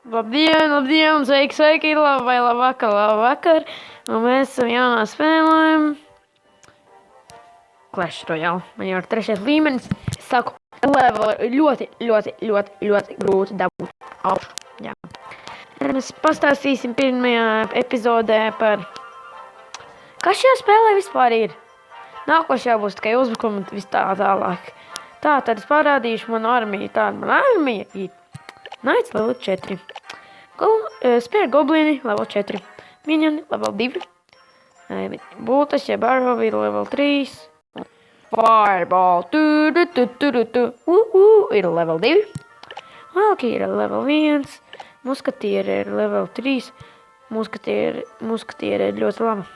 Labdien, labdien, sveiki, sveiki, vai labvakar. Un mēs esam jaunā spēlē. Clash Royale. Man jau ir 3. līmenis. Es saku, ļoti grūti dabūt augšu. Jā. Mēs pastāstīsim pirmajā epizodē par, kas šajā spēlē vispār ir. Nākošajā būs tikai uzbrukumi un viss tā tālāk. Tā, tad es parādīšu manu armiju. Tāda mana armija ir Knights level 4. Spear Goblini level 4. Minioni level 2. Bultas, jeb Arrow ir level 3. Fireball ir level 2. Valkyrie ir level 1. Muskatieri ir level 3. Muskatieri ir ļoti laba.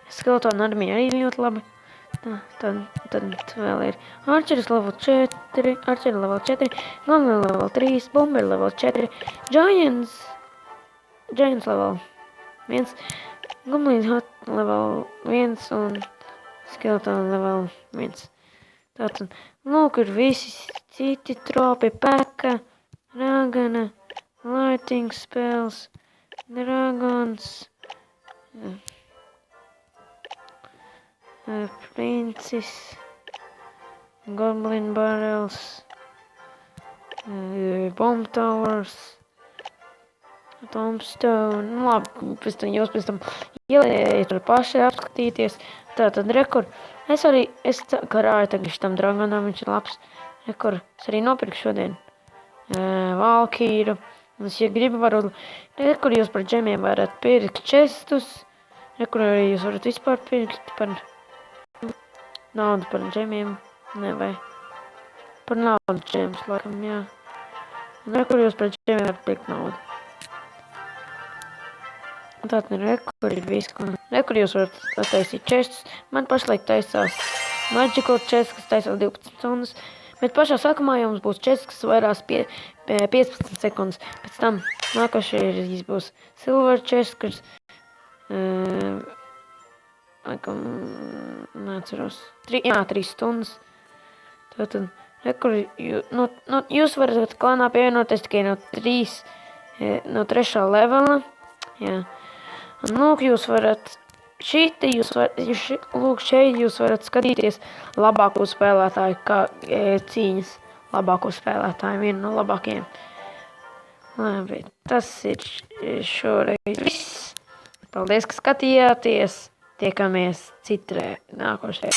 Skeletona armija arī ļoti laba. Tad vēl ir Archeris level 4, Archeri level 4, Goblin level 3, Bomber level 4, Giants level 1, Goblin Hot level 1 un Skeleton level 1. Tātad, lūk, ir visi citi tropi, Peka, Ragana, Lighting Spells, Dragons, Princis, Goblin Barrels, Bomb Towers, Tombstone. Labi, jūs pēc tam ielējiet tur paši apskatīties. Tātad, rekur, es karāju tagad šitam dragonam, viņš ir labs. Rekur, es arī nopirku šodien Valkīru. Un es, ja gribu, varu, rekur, jūs par džemiem varat pirkt čestus. Rekur, arī jūs varat vispār pirkt par naudu par džemiem, ne, vai par naudu džems, laikam, jā. Un rekur jūs par džemiem varat pirkt naudu. Tātad rekur ir viss, rekur jūs varat taisīt čestus. Man pašlaik taisās Magical chest, kas taisās 12 stundas, bet pašā sākumā jums būs chest, kas vairās 15 sekundes. Pēc tam nākošais būs Silver chest, kas laikam, neatceros, 3 stundas. Tātad, rekur, jūs varat klanā pievienoties tikai no 3. levela. Jā. Un lūk, jūs varat, šeit jūs varat skatīties labāko spēlētāju, kā cīņas labāko spēlētāju, vienu no labākajiem. Labi, tas ir šoreiz viss. Paldies, ka skatījāties. Tiekamies citrē nākošajā.